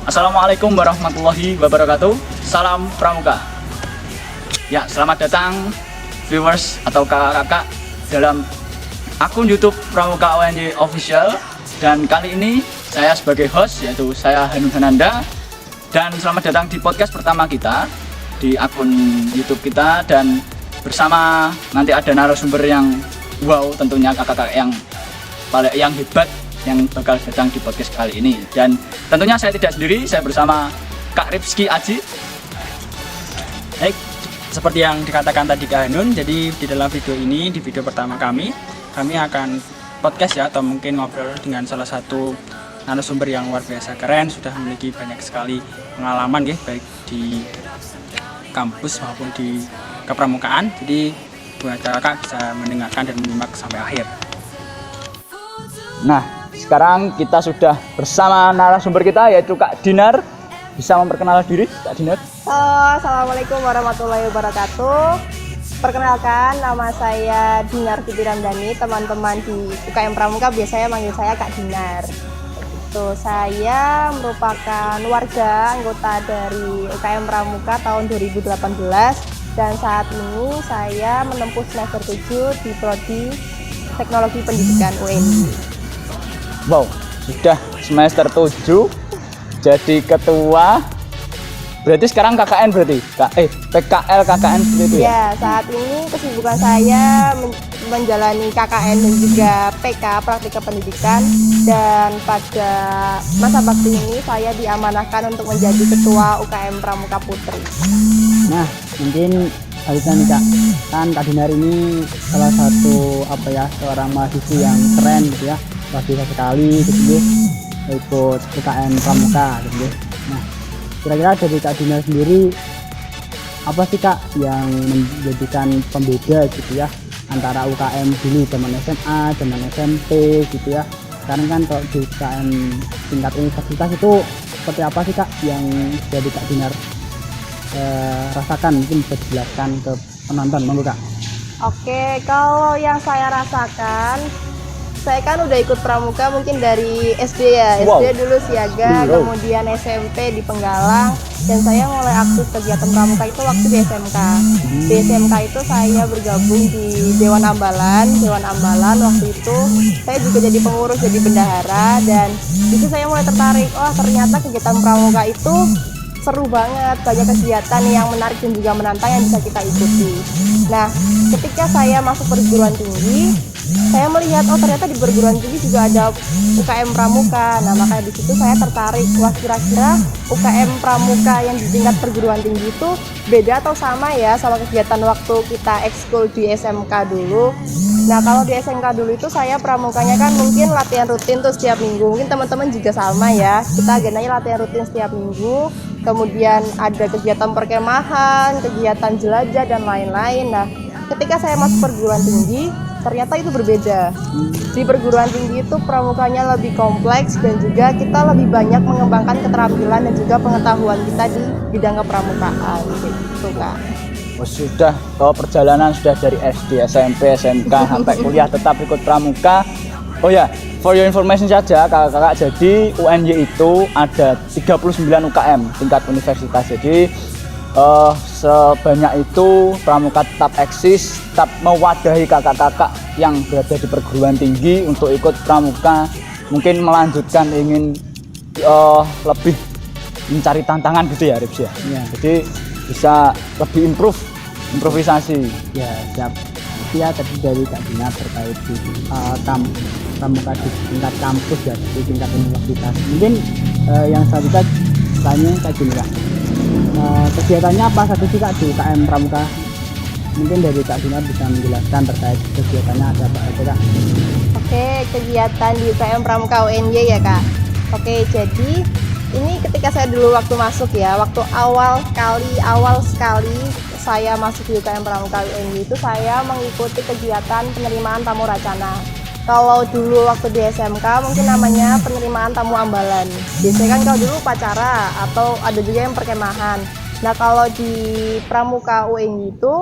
Assalamualaikum warahmatullahi wabarakatuh. Salam Pramuka. Ya, selamat datang viewers atau kakak-kakak dalam akun YouTube Pramuka ONJ Official. Dan kali ini saya sebagai host, yaitu saya Hanung Hananda. Dan selamat datang di podcast pertama kita di akun YouTube kita. Dan bersama nanti ada narasumber yang wow, tentunya kakak-kakak yang hebat yang bakal datang di podcast kali ini. Dan tentunya saya tidak sendiri, saya bersama Kak Ripski Aji. Baik, seperti yang dikatakan tadi Kak Hanun, jadi di dalam video ini, di video pertama kami akan podcast ya, atau mungkin ngobrol dengan salah satu narasumber yang luar biasa keren, sudah memiliki banyak sekali pengalaman ya, baik di kampus maupun di kepramukaan. Jadi buat kakak bisa mendengarkan dan menyimak sampai akhir. Nah, sekarang kita sudah bersama narasumber kita, yaitu Kak Dinar. Bisa memperkenalkan diri, Kak Dinar? Halo, Assalamualaikum warahmatullahi wabarakatuh. Perkenalkan, nama saya Dinar Fitri Ramdhani. Teman-teman di UKM Pramuka biasanya manggil saya Kak Dinar. Saya merupakan warga anggota dari UKM Pramuka tahun 2018 dan saat ini saya menempuh semester 7 di Prodi Teknologi Pendidikan UNJ. Wow, sudah semester 7 jadi ketua. Berarti sekarang KKN berarti? PKL KKN seperti itu ya? Ya, saat ini kesibukan saya menjalani KKN dan juga PK, Praktika Pendidikan. Dan pada masa bakti ini saya diamanahkan untuk menjadi ketua UKM Pramuka Putri. Nah, mungkin harusnya nih Kak, kan Kak Dinar ini salah satu seorang mahasiswa yang keren gitu ya, luar biasa sekali gitu ya, ikut UKM Pramuka gitu ya. Nah, kira-kira dari Kak Dinar sendiri apa sih Kak yang menjadikan pembeda gitu ya antara UKM dulu zaman SMA, zaman SMP gitu ya? Sekarang kan kalau di UKM tingkat universitas itu seperti apa sih Kak yang jadi Kak Dinar rasakan, mungkin bisa dijelaskan ke penonton, monggo Kak. Oke, kalau yang saya rasakan, saya kan udah ikut pramuka mungkin dari SD ya. Wow. SD dulu siaga, kemudian SMP di Penggalang, dan saya mulai aktif kegiatan pramuka itu waktu di SMK. Di SMK itu saya bergabung di Dewan Ambalan. Waktu itu saya juga jadi pengurus, jadi bendahara, dan itu saya mulai tertarik. Oh, ternyata kegiatan pramuka itu seru banget, banyak kegiatan yang menarik dan juga menantang yang bisa kita ikuti. Nah, ketika saya masuk perguruan tinggi, saya melihat ternyata di perguruan tinggi juga ada UKM Pramuka. Nah, makanya di situ saya tertarik. Wah, kira-kira UKM Pramuka yang di tingkat perguruan tinggi itu beda atau sama ya sama kegiatan waktu kita ekskul di SMK dulu. Nah, kalau di SMK dulu itu saya pramukanya kan mungkin latihan rutin tuh setiap minggu. Mungkin teman-teman juga sama ya. Kita agendanya latihan rutin setiap minggu. Kemudian ada kegiatan perkemahan, kegiatan jelajah dan lain-lain. Nah, ketika saya masuk perguruan tinggi, ternyata itu berbeda. Di perguruan tinggi itu pramukanya lebih kompleks dan juga kita lebih banyak mengembangkan keterampilan dan juga pengetahuan kita di bidang kepramukaan gitu Kak. Oh, sudah, perjalanan sudah dari SD, SMP, SMK sampai kuliah tetap ikut pramuka. Oh ya, for your information saja kakak-kakak, jadi UNY itu ada 39 UKM tingkat universitas. Jadi sebanyak itu pramuka tetap eksis, tetap mewadahi kakak-kakak yang berada di perguruan tinggi untuk ikut pramuka, mungkin melanjutkan ingin lebih mencari tantangan gitu ya Rips ya. Ya. Jadi bisa lebih improvisasi. Ya, siap. Ya, tadi dari Kak Dinar terkait di pramuka di tingkat kampus ya, di tingkat universitas. Mungkin yang selanjutnya tanya Kak Dinar, kegiatannya apa saja sih Kak di UKM Pramuka? Mungkin dari Kak Dinar bisa menjelaskan terkait kegiatannya ada apa aja Kak? Oke, kegiatan di UKM Pramuka UNY ya Kak. Oke, jadi ini ketika saya dulu waktu masuk ya, waktu awal sekali saya masuk di UKM Pramuka UNY itu saya mengikuti kegiatan penerimaan tamu racana. Kalau dulu waktu di SMK mungkin namanya penerimaan tamu ambalan. Biasanya kan kalau dulu upacara atau ada juga yang perkemahan. Nah, kalau di Pramuka UNY itu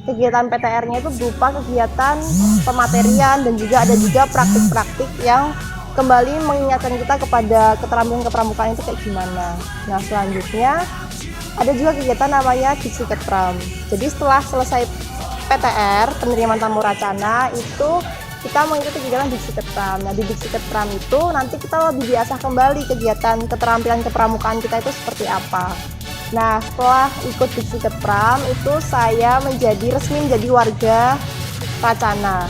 kegiatan PTR-nya itu berupa kegiatan pematerian dan juga ada juga praktik-praktik yang kembali mengingatkan kita kepada keterampilan kepramukaan itu kayak gimana. Nah selanjutnya ada juga kegiatan namanya Diksi Ketpram. Jadi setelah selesai PTR penerimaan tamu Racana itu kita mengikuti kegiatan Diksi Ketpram. Nah di Diksi Ketpram itu nanti kita lebih diasah kembali kegiatan keterampilan kepramukaan kita itu seperti apa. Nah setelah ikut Diksi Ketpram itu saya resmi menjadi warga Racana.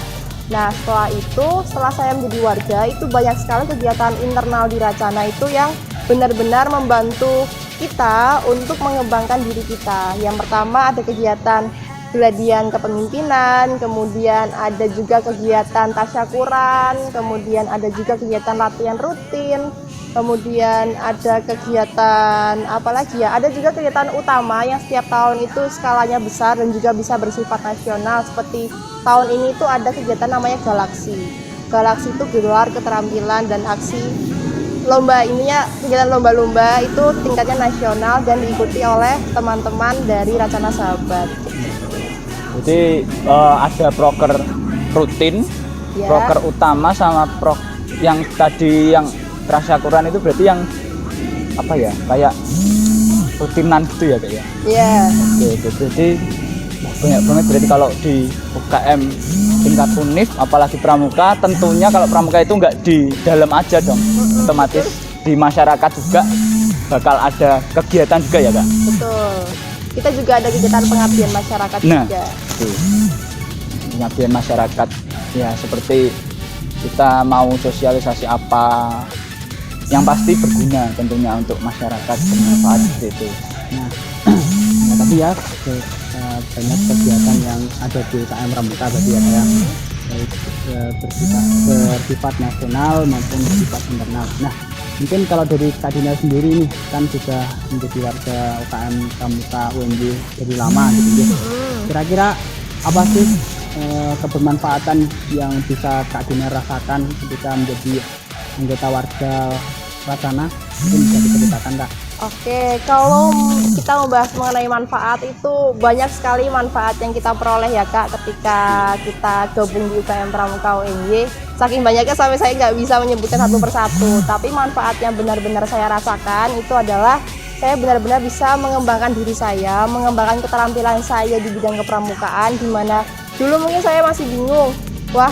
Nah setelah saya menjadi warga itu banyak sekali kegiatan internal di Racana itu yang benar-benar membantu kita untuk mengembangkan diri kita. Yang pertama ada kegiatan geladian kepemimpinan, kemudian ada juga kegiatan tasyakuran, kemudian ada juga kegiatan latihan rutin, kemudian ada kegiatan apa lagi ya, ada juga kegiatan utama yang setiap tahun itu skalanya besar dan juga bisa bersifat nasional. Seperti tahun ini itu ada kegiatan namanya Galaksi. Galaksi itu gelar keterampilan dan aksi lomba, ininya kegiatan lomba-lomba itu tingkatnya nasional dan diikuti oleh teman-teman dari Racana Sahabat. Jadi ada proker rutin, Ya. proker utama sama yang tadi yang tasyakuran itu berarti yang apa ya, kayak rutinan gitu ya Kak ya? Iya. Oke, jadi banyak banget berarti kalau di UKM tingkat univ apalagi pramuka, tentunya kalau pramuka itu nggak di dalam aja dong, otomatis di masyarakat juga bakal ada kegiatan juga ya Kak? Betul. Kita juga ada kegiatan pengabdian masyarakat juga. Pengabdian masyarakat ya, seperti kita mau sosialisasi apa yang pasti berguna tentunya untuk masyarakat, bermanfaat seperti itu. Nah, tadi ya banyak kegiatan yang ada di UKM Pramuka berarti ya Pak ya, baik bersifat nasional maupun bersifat internal. Nah, mungkin kalau dari Kak Dinar sendiri nih kan sudah menjadi warga UKM Pramuka UNJ dari lama gitu ya. Kira-kira apa sih kebermanfaatan yang bisa Kak Dinar rasakan ketika menjadi anggota warga Racana? Mungkin bisa diceritakan Kak. Oke, kalau kita membahas mengenai manfaat itu banyak sekali manfaat yang kita peroleh ya Kak ketika kita gabung di UKM Pramuka UNJ. Saking banyaknya sampai saya nggak bisa menyebutkan satu persatu. Tapi manfaat yang benar-benar saya rasakan itu adalah saya benar-benar bisa mengembangkan diri saya, mengembangkan keterampilan saya di bidang kepramukaan, di mana dulu mungkin saya masih bingung, wah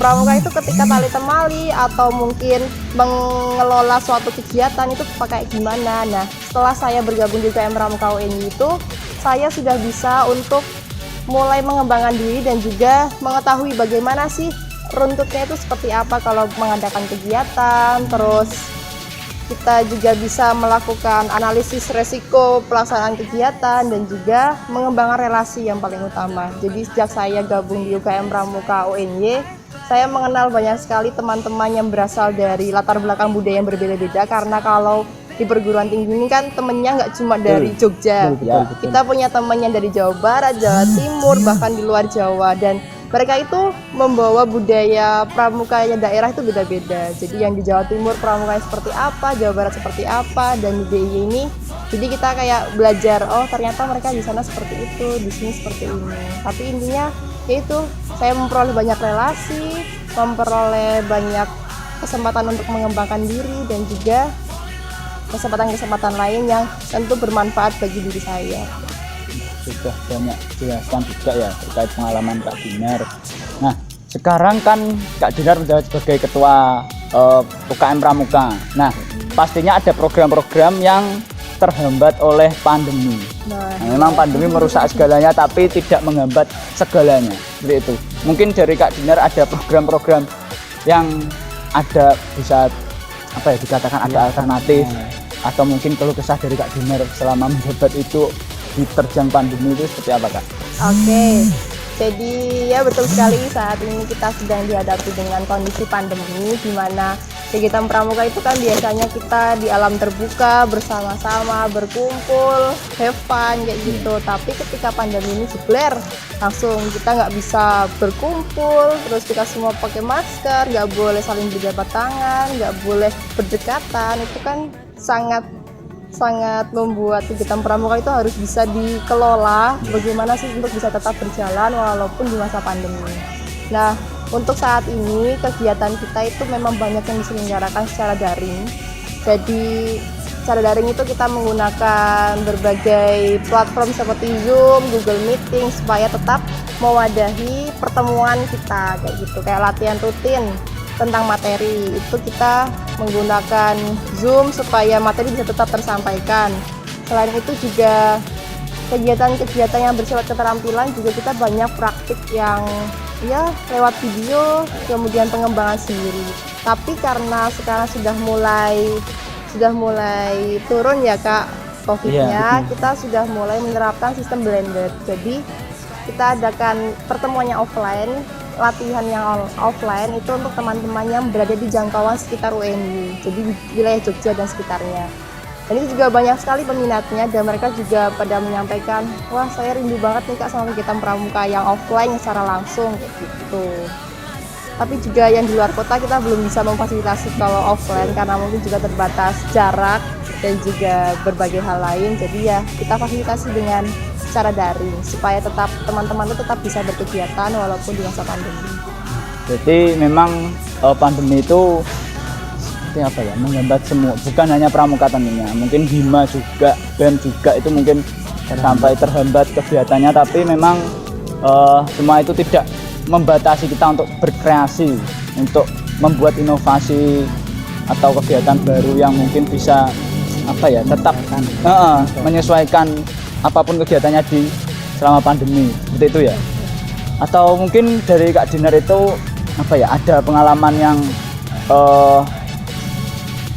pramuka itu ketika tali temali atau mungkin mengelola suatu kegiatan itu pakai gimana. Nah setelah saya bergabung di UKM Pramuka UNJ itu saya sudah bisa untuk mulai mengembangkan diri dan juga mengetahui bagaimana sih runtutnya itu seperti apa kalau mengadakan kegiatan. Terus kita juga bisa melakukan analisis resiko pelaksanaan kegiatan dan juga mengembangkan relasi yang paling utama. Jadi sejak saya gabung di UKM Pramuka UNJ, saya mengenal banyak sekali teman-teman yang berasal dari latar belakang budaya yang berbeda-beda. Karena kalau di perguruan tinggi ini kan temennya nggak cuma dari Jogja, kita punya temannya dari Jawa Barat, Jawa Timur, bahkan di luar Jawa. Dan mereka itu membawa budaya pramukanya daerah itu beda-beda. Jadi yang di Jawa Timur pramukanya seperti apa, Jawa Barat seperti apa, dan di DIY ini jadi kita kayak belajar, oh ternyata mereka di sana seperti itu, di sini seperti ini. Tapi intinya yaitu saya memperoleh banyak relasi, memperoleh banyak kesempatan untuk mengembangkan diri dan juga kesempatan-kesempatan lain yang tentu bermanfaat bagi diri saya. Sudah banyak jelaskan juga ya terkait pengalaman Kak Dinar. Nah sekarang kan Kak Dinar sudah sebagai ketua UKM Pramuka. Nah pastinya ada program-program yang terhambat oleh pandemi. Nah, memang pandemi merusak segalanya tapi tidak menghambat segalanya seperti itu. Mungkin dari Kak Dinar ada program-program yang ada bisa apa ya dikatakan ada alternatif atau mungkin keluh kesah dari Kak Dinar selama menjabat itu diterjang pandemi itu seperti apa Kak? Oke, jadi ya betul sekali saat ini kita sedang dihadapi dengan kondisi pandemi di mana kegiatan pramuka itu kan biasanya kita di alam terbuka bersama-sama berkumpul, have fun kayak gitu. Tapi ketika pandemi ini jebler, langsung kita nggak bisa berkumpul, terus kita semua pakai masker, nggak boleh saling berjabat tangan, nggak boleh berdekatan. Itu kan sangat membuat kegiatan pramuka itu harus bisa dikelola bagaimana sih untuk bisa tetap berjalan walaupun di masa pandemi. Nah, Untuk saat ini kegiatan kita itu memang banyak yang diselenggarakan secara daring. Jadi secara daring itu kita menggunakan berbagai platform seperti Zoom, Google Meeting supaya tetap mewadahi pertemuan kita kayak gitu. Kayak latihan rutin tentang materi itu kita menggunakan Zoom supaya materi bisa tetap tersampaikan. Selain itu juga kegiatan-kegiatan yang bersifat keterampilan juga kita banyak praktik yang ya lewat video, kemudian pengembangan sendiri. Tapi karena sekarang sudah mulai turun ya Kak COVID-nya, kita sudah mulai menerapkan sistem blended. Jadi kita adakan pertemuannya offline, latihan yang offline itu untuk teman-teman yang berada di jangkauan sekitar UNY, jadi wilayah Jogja dan sekitarnya. Dan itu juga banyak sekali peminatnya dan mereka juga pada menyampaikan, wah saya rindu banget nih Kak sama kegiatan pramuka yang offline secara langsung kayak gitu. Tapi juga yang di luar kota kita belum bisa memfasilitasi kalau offline karena mungkin juga terbatas jarak dan juga berbagai hal lain. Jadi ya kita fasilitasi dengan secara daring supaya tetap teman-teman itu tetap bisa berkegiatan walaupun di masa pandemi. Jadi memang pandemi itu seperti apa ya, menghambat semua, bukan hanya pramuka tentunya, mungkin Bima juga, BEM juga itu mungkin sampai terhambat kegiatannya, tapi memang semua itu tidak membatasi kita untuk berkreasi, untuk membuat inovasi atau kegiatan baru yang mungkin bisa apa ya, tetap menyesuaikan apapun kegiatannya di selama pandemi, seperti itu ya. Atau mungkin dari Kak Dinar itu apa ya, ada pengalaman yang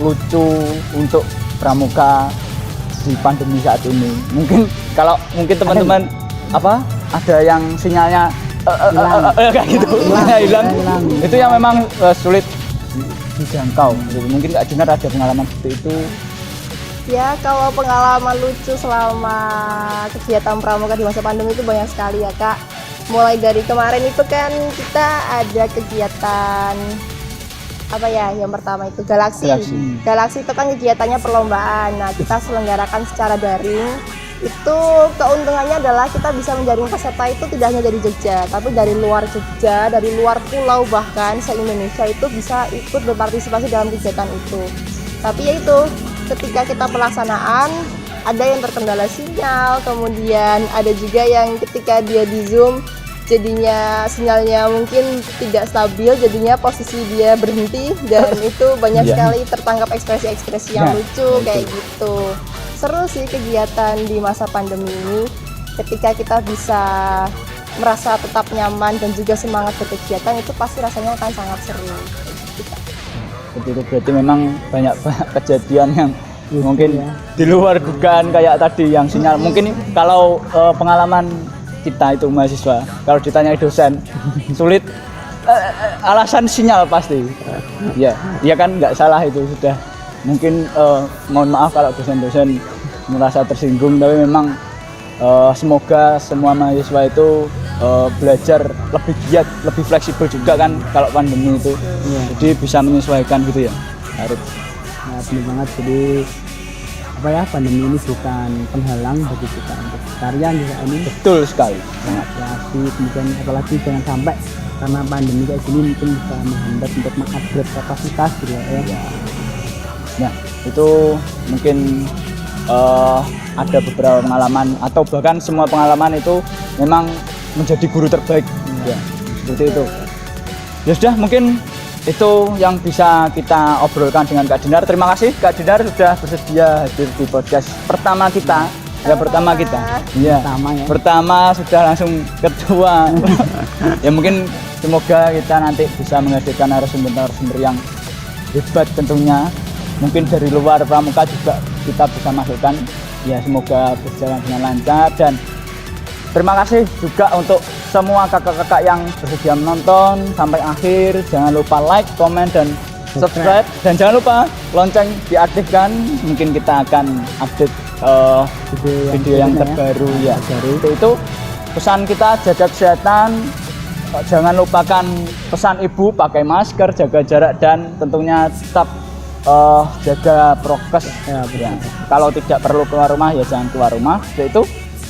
lucu untuk pramuka di pandemi saat ini. Mungkin kalau mungkin teman-teman apa ada yang sinyalnya kayak gitu hilang. Itu yang memang sulit dijangkau. Jadi mungkin Kak Dinar ada pengalaman seperti itu. Ya, kalau pengalaman lucu selama kegiatan pramuka di masa pandemi itu banyak sekali ya Kak. Mulai dari kemarin itu kan kita ada kegiatan apa ya, yang pertama itu Galaksi itu kan kegiatannya perlombaan. Nah kita selenggarakan secara daring. Itu keuntungannya adalah kita bisa menjaring peserta itu tidak hanya dari Jogja, tapi dari luar Jogja, dari luar pulau bahkan se-Indonesia itu bisa ikut berpartisipasi dalam kegiatan itu. Tapi ya itu, ketika kita pelaksanaan ada yang terkendala sinyal, kemudian ada juga yang ketika dia di Zoom jadinya sinyalnya mungkin tidak stabil, jadinya posisi dia berhenti dan itu banyak sekali tertangkap ekspresi-ekspresi yang lucu kayak gitu. Seru sih kegiatan di masa pandemi ini ketika kita bisa merasa tetap nyaman dan juga semangat berkegiatan, itu pasti rasanya akan sangat seru. Seperti itu, berarti memang banyak kejadian yang mungkin di luar dugaan kayak tadi yang sinyal. Mungkin kalau pengalaman kita itu mahasiswa, kalau ditanyai dosen sulit, alasan sinyal pasti. Ya kan nggak salah, itu sudah mungkin mohon maaf kalau dosen-dosen merasa tersinggung, tapi memang semoga semua mahasiswa itu belajar lebih giat, lebih fleksibel juga kan kalau pandemi itu. Jadi bisa menyesuaikan gitu ya, Arif. Nah, benar banget. Jadi apa ya, pandemi ini bukan penghalang bagi kita untuk karya juga ini. Betul sekali. Sangat kreatif, kemudian apalagi jangan sampai karena pandemi kayak gini mungkin bisa menghambat untuk mengupgrade kapasitas gitu ya. Nah, itu mungkin ada beberapa pengalaman atau bahkan semua pengalaman itu memang menjadi guru terbaik. Ya, seperti itu. Ya sudah, mungkin itu yang bisa kita obrolkan dengan Kak Dinar. Terima kasih Kak Dinar sudah bersedia hadir di podcast pertama kita. Ya, pertama kita. Iya. Pertama sudah langsung ketua. Ya mungkin semoga kita nanti bisa menghadirkan narasumber-narasumber yang hebat tentunya. Mungkin dari luar pramuka juga kita bisa masukkan. Ya, semoga berjalan dengan lancar, dan terima kasih juga untuk semua kakak-kakak yang bersedia menonton sampai akhir. Jangan lupa like, komen, dan subscribe. Dan jangan lupa lonceng diaktifkan. Mungkin kita akan update video yang terbaru ya. Itu pesan kita, jaga kesehatan. Jangan lupakan pesan ibu, pakai masker, jaga jarak, dan tentunya tetap jaga prokes. Ya. Kalau tidak perlu keluar rumah ya jangan keluar rumah. Itu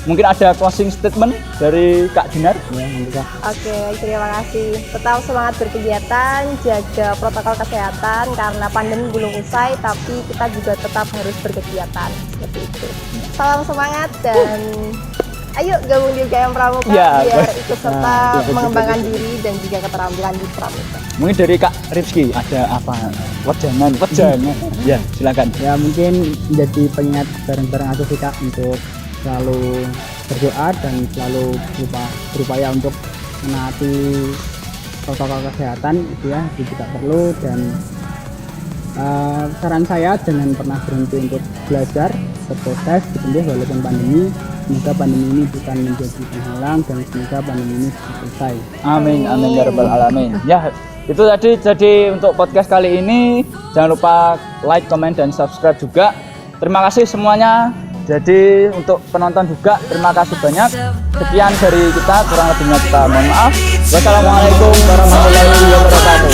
mungkin ada closing statement dari Kak Dinar. Ya, nanti Kak. Oke, terima kasih. Tetap semangat berkegiatan, jaga protokol kesehatan karena pandemi belum usai, tapi kita juga tetap harus berkegiatan. Seperti itu. Salam semangat dan ayo gabung di UKM Pramuka Ya, biar ikut serta betul, mengembangkan diri dan juga keterampilan di Pramuka. Mungkin dari Kak Rizky ada apa? Wejangan. Ya, silakan. Ya mungkin menjadi pengingat bareng-bareng aku sih Kak untuk selalu berdoa dan selalu berupaya untuk menaati protokol kesehatan itu ya, itu juga perlu. Dan saran saya jangan pernah berhenti untuk belajar, berproses gitu ya, walaupun pandemi. Semoga pandemi ini bukan menjadi penghalang dan semoga pandemi ini selesai. Amin, amin ya rabbal alamin. Ya, itu tadi jadi untuk podcast kali ini. Jangan lupa like, comment, dan subscribe juga. Terima kasih semuanya. Jadi untuk penonton juga terima kasih banyak. Sekian dari kita, kurang lebihnya kita mohon maaf. Wassalamualaikum warahmatullahi wabarakatuh.